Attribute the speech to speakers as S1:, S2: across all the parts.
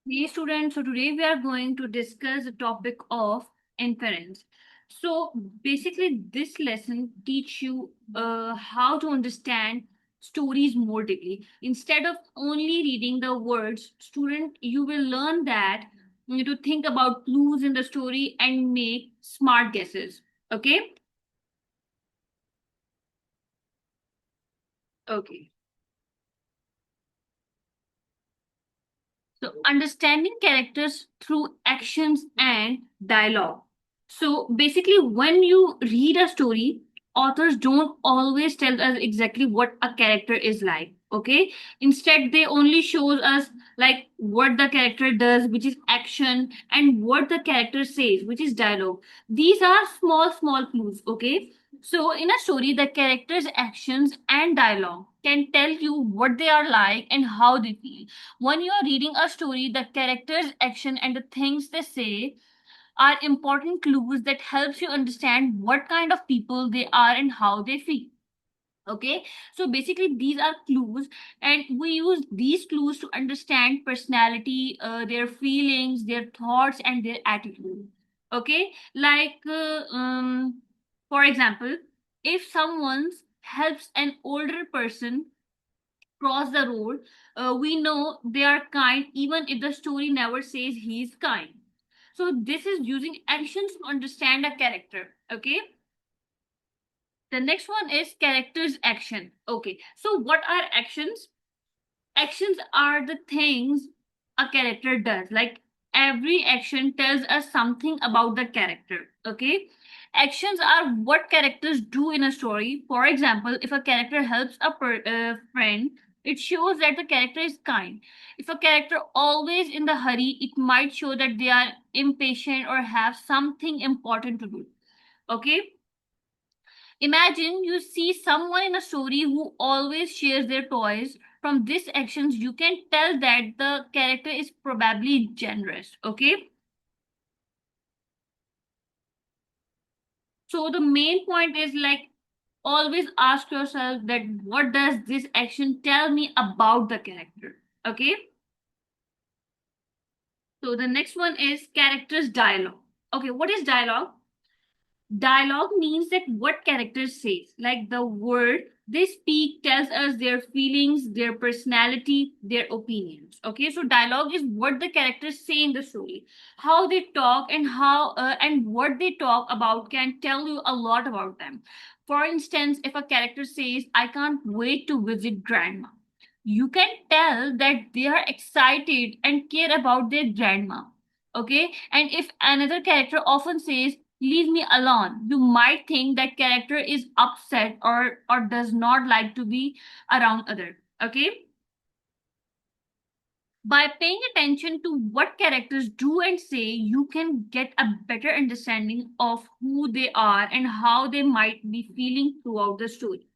S1: Hey students, so today we are going to discuss the topic of inference. So basically this lesson teach you how to understand stories more deeply. Instead of only reading the words, student, you will learn that you need to think about clues in the story and make smart guesses. Okay? Okay. So, understanding characters through actions and dialogue. So, basically, when you read a story, authors don't always tell us exactly what a character is like. Okay, instead, they only shows us like what the character does, which is action, and what the character says, which is dialogue. These are small clues. Okay, so, in a story, the characters' actions and dialogue can tell you what they are like and how they feel. When you are reading a story, the characters' action and the things they say are important clues that helps you understand what kind of people they are and how they feel. Okay, so basically these are clues, and we use these clues to understand personality, their feelings, their thoughts, and their attitude. Okay, like for example, if someone helps an older person cross the road, we know they are kind even if the story never says he is kind. So this is using actions to understand a character. Okay, the next one is characters action. Okay, so what are actions? Actions are the things a character does. Like every action tells us something about the character. Okay, actions are what characters do in a story. For example, if a character helps a friend, it shows that the character is kind. If a character always in the hurry, it might show that they are impatient or have something important to do. Okay, imagine you see someone in a story who always shares their toys. From these actions, you can tell that the character is probably generous. Okay. So the main point is like always ask yourself that what does this action tell me about the character? Okay. So the next one is characters dialogue. Okay, what is dialogue? Dialogue means that what characters say, like the word they speak tells us their feelings, their personality, their opinions. Okay, so dialogue is what the characters say in the story. How they talk and how and what they talk about can tell you a lot about them. For instance, if a character says, "I can't wait to visit grandma," you can tell that they are excited and care about their grandma. Okay, and if another character often says, "Leave me alone," you might think that character is upset or does not like to be around other. Okay, by paying attention to what characters do and say, you can get a better understanding of who they are and how they might be feeling throughout the story.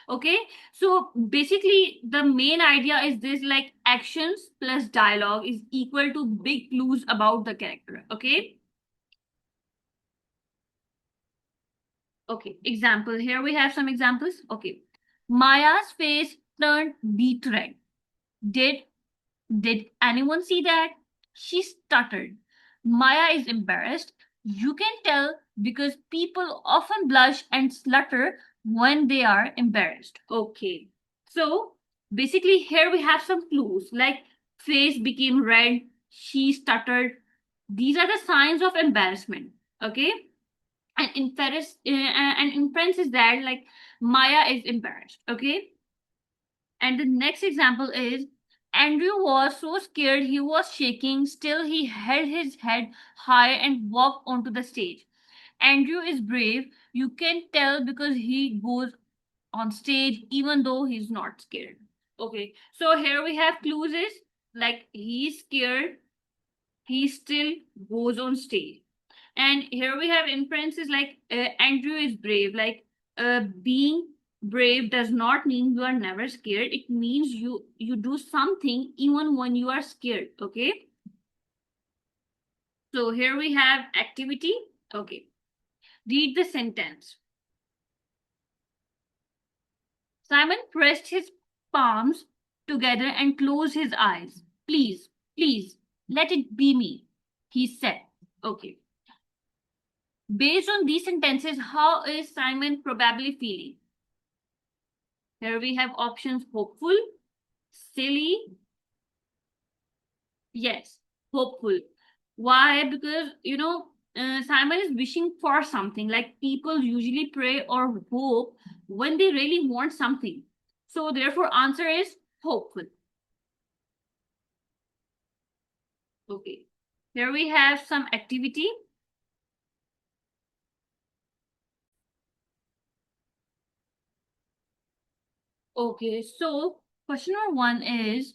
S1: Okay, so basically the main idea is this, like actions plus dialogue is equal to big clues about the character. Okay. Okay, example. Here we have some examples. Okay. Maya's face turned beet red. Did did anyone see that? She stuttered. Maya is embarrassed. You can tell because people often blush and stutter when they are embarrassed. Okay. So basically here we have some clues like face became red, she stuttered. These are the signs of embarrassment. Okay, and inference is that like Maya is embarrassed. Okay, and the next example is Andrew was so scared he was shaking. Still, he held his head high and walked onto the stage. Andrew is brave. You can tell because he goes on stage even though he's not scared. Okay, so here we have clues is like he's scared. He still goes on stage. And here we have inferences like Andrew is brave. Like being brave does not mean you are never scared. It means you do something even when you are scared. Okay. So here we have activity. Okay. Read the sentence. Simon pressed his palms together and closed his eyes. Please, please. Let it be me, he said. Okay. Based on these sentences, how is Simon probably feeling? Here we have options: hopeful, silly. Yes, hopeful. Why? Because, Simon is wishing for something. Like people usually pray or hope when they really want something. So, therefore, answer is hopeful. Okay. Here we have some activity. Okay, so question number one is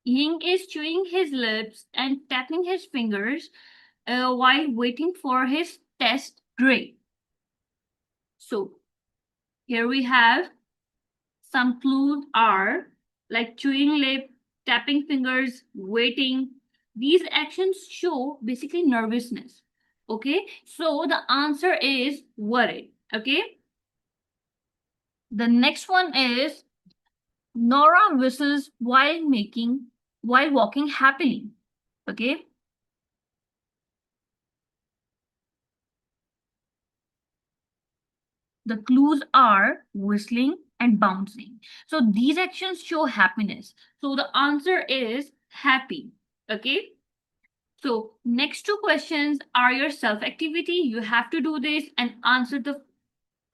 S1: Ying is chewing his lips and tapping his fingers while waiting for his test grade. So here we have some clues are like chewing lip, tapping fingers, waiting. These actions show basically nervousness. Okay, so the answer is worried. Okay, the next one is Nora whistles while walking happily. Okay, the clues are whistling and bouncing. So these actions show happiness. So the answer is happy. Okay. So next two questions are your self activity. You have to do this and answer the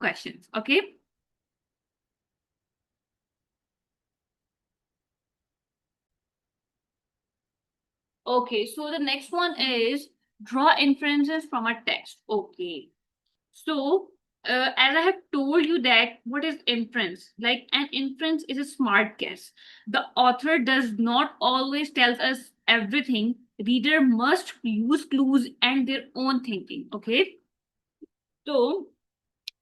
S1: questions. Okay. Okay. So the next one is draw inferences from a text. Okay. So, as I have told you that what is inference? Like an inference is a smart guess. The author does not always tell us everything. Reader must use clues and their own thinking. Okay. So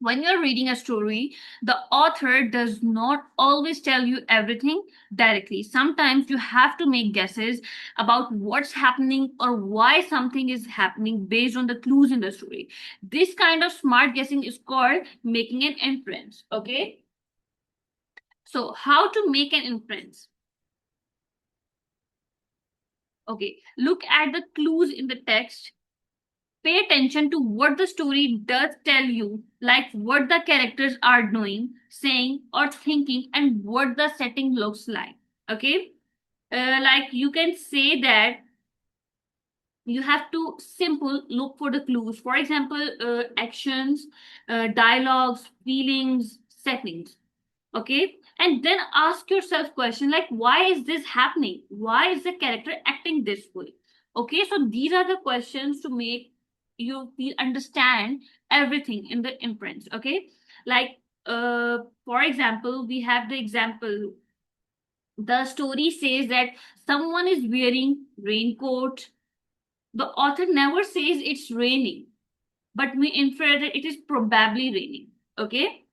S1: when you're reading a story, the author does not always tell you everything directly. Sometimes you have to make guesses about what's happening or why something is happening based on the clues in the story. This kind of smart guessing is called making an inference. Okay. So, how to make an inference? Okay. Look at the clues in the text. Pay attention to what the story does tell you, like what the characters are doing, saying, or thinking, and what the setting looks like. Okay, like you can say that you have to simple look for the clues. For example, actions, dialogues, feelings, settings. Okay, and then ask yourself question like why is this happening? Why is the character acting this way? Okay, so these are the questions to make you feel understand everything in the imprints. Okay, like for example, we have the example, the story says that someone is wearing raincoat. The author never says it's raining, but we infer that it is probably raining. Okay.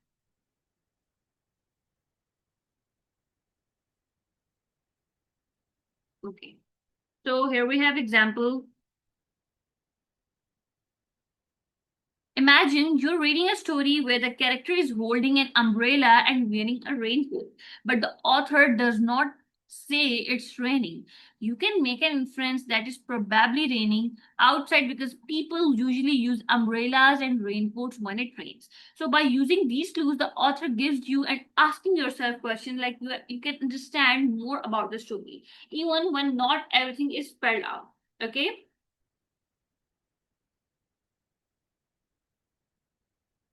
S1: Okay, so here we have example. Imagine you're reading a story where the character is holding an umbrella and wearing a raincoat, but the author does not say it's raining. You can make an inference that it's probably raining outside because people usually use umbrellas and raincoats when it rains. So by using these clues, the author gives you and asking yourself questions like you can understand more about the story, even when not everything is spelled out. Okay.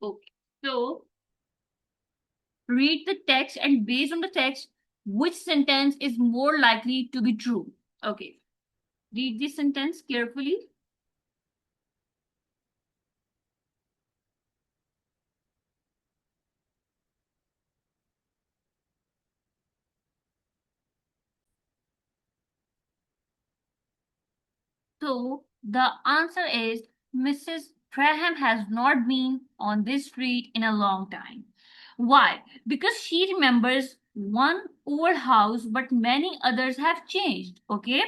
S1: Okay. So read the text and based on the text, which sentence is more likely to be true? Okay, read this sentence carefully. So the answer is Mrs. Graham has not been on this street in a long time. Why? Because she remembers one old house, but many others have changed. Okay,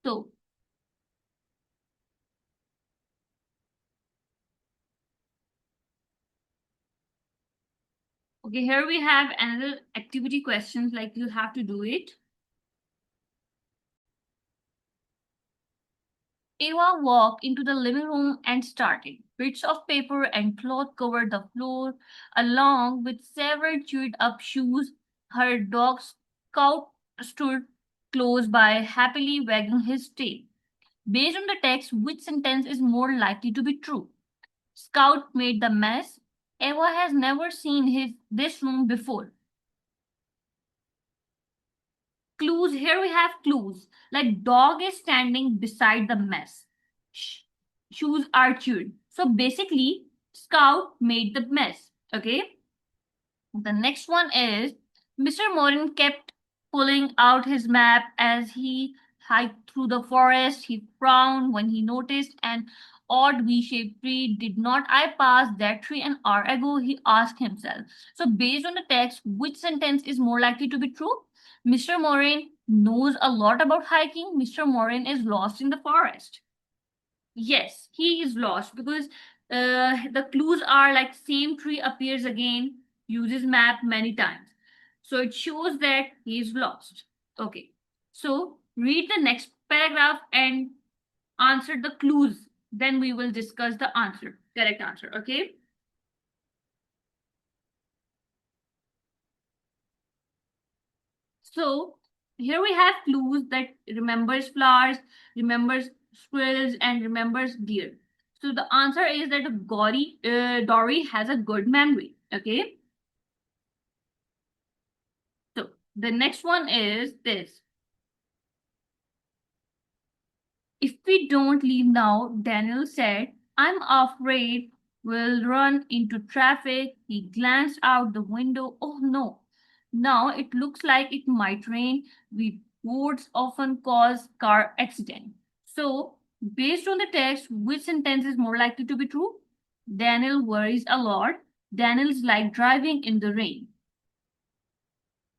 S1: so okay, here we have another activity questions like you have to do it. Eva walked into the living room and started. Bits of paper and cloth covered the floor, along with several chewed up shoes. Her dog Scout stood close by, happily wagging his tail. Based on the text, which sentence is more likely to be true? Scout made the mess. Eva has never seen this room before. Clues. Here we have clues. Like dog is standing beside the mess. Shoes are chewed. So basically, Scout made the mess. Okay. The next one is Mr. Morin kept pulling out his map as he hiked through the forest. He frowned when he noticed an odd V-shaped tree. Did not I pass that tree an hour ago? He asked himself. So based on the text, which sentence is more likely to be true? Mr. Morin knows a lot about hiking. Mr. Morin is lost in the forest. Yes, he is lost because the clues are like same tree appears again, uses map many times. So it shows that he is lost. Okay. So read the next paragraph and answer the clues. Then we will discuss the answer, correct answer. Okay. So here we have clues that remembers flowers, remembers squirrels, and remembers deer. So the answer is that Dory has a good memory. Okay. So the next one is this. If we don't leave now, Daniel said, I'm afraid we'll run into traffic. He glanced out the window. Oh no. Now it looks like it might rain. We roads often cause car accident. So, based on the text, which sentence is more likely to be true? Daniel worries a lot. Daniel's like driving in the rain.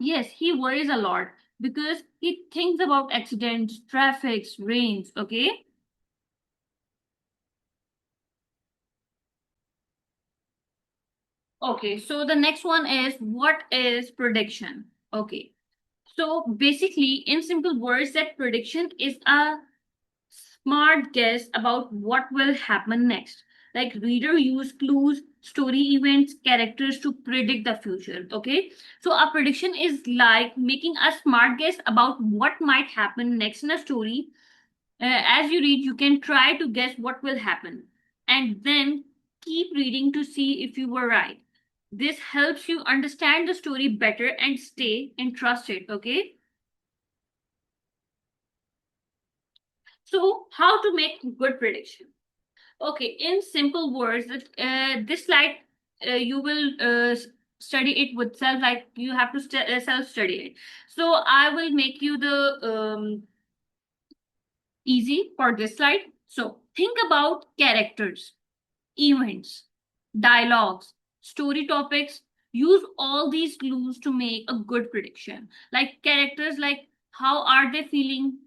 S1: Yes, he worries a lot because he thinks about accidents, traffics, rains, okay? Okay, so the next one is what is prediction? Okay. So basically, in simple words, that prediction is a smart guess about what will happen next. Like reader use clues, story events, characters to predict the future. Okay. So a prediction is like making a smart guess about what might happen next in a story. As you read, you can try to guess what will happen and then keep reading to see if you were right. This helps you understand the story better and stay interested. Okay. So, how to make good prediction? Okay, in simple words, this slide you will study it with self, like you have to self study it. So, I will make you the easy for this slide. So, think about characters, events, dialogues, story topics. Use all these clues to make a good prediction. Like characters, like how are they feeling,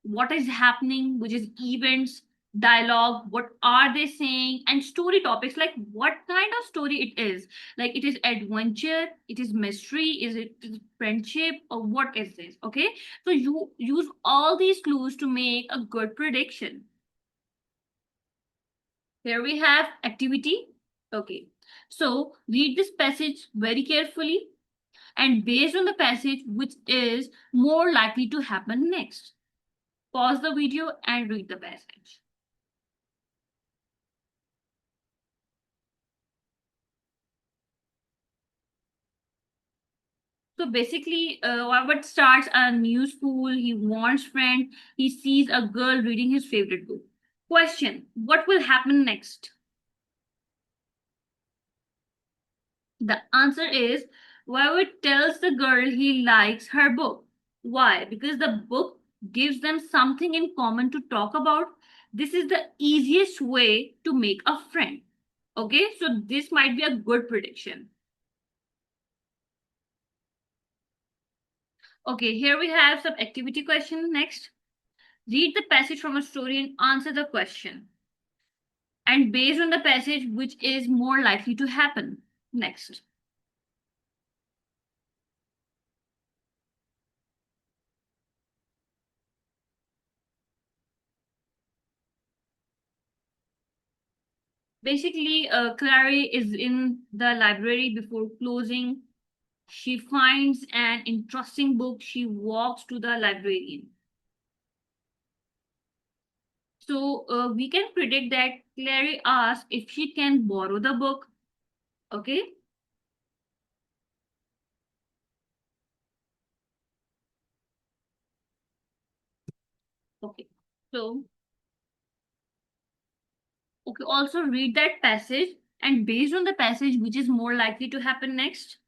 S1: what is happening, which is events, dialogue, what are they saying, and story topics, like what kind of story it is. Like it is adventure, it is mystery, is it friendship, or what is this? Okay, so you use all these clues to make a good prediction. Here we have activity. Okay. So read this passage very carefully and based on the passage which is more likely to happen next. Pause the video and read the passage. So basically, Robert starts a new school. He wants friend. He sees a girl reading his favorite book. Question: what will happen next? The answer is Violet tells the girl he likes her book. Why? Because the book gives them something in common to talk about. This is the easiest way to make a friend. Okay, so this might be a good prediction. Okay, here we have some activity question next. Read the passage from a story and answer the question. And based on the passage, which is more likely to happen next. Basically, Clary is in the library before closing. She finds an interesting book. She walks to the librarian. So we can predict that Clary asks if she can borrow the book. Okay. Okay. So, okay, also read that passage, and based on the passage, which is more likely to happen next?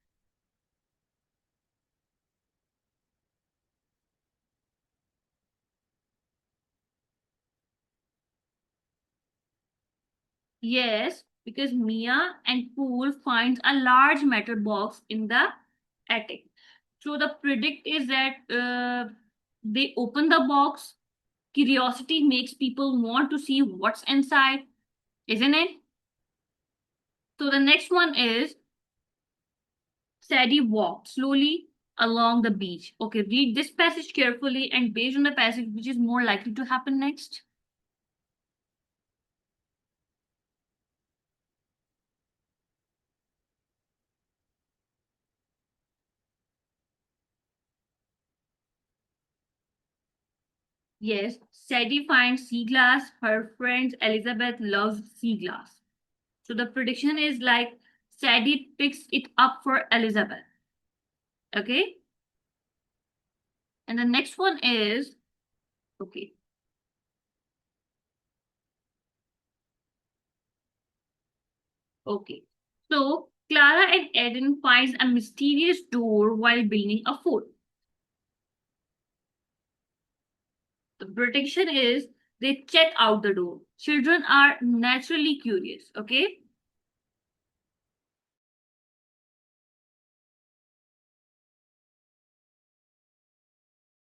S1: Yes, because Mia and Pool finds a large metal box in the attic. So the predict is that they open the box. Curiosity makes people want to see what's inside, isn't it? So the next one is Sadie walked slowly along the beach. Okay, read this passage carefully, and based on the passage, which is more likely to happen next? Yes, Sadie finds sea glass. Her friend Elizabeth loves sea glass. So the prediction is like Sadie picks it up for Elizabeth. Okay, and the next one is okay. Okay. So Clara and Eden finds a mysterious door while building a fort. The prediction is they check out the door. Children are naturally curious. Okay.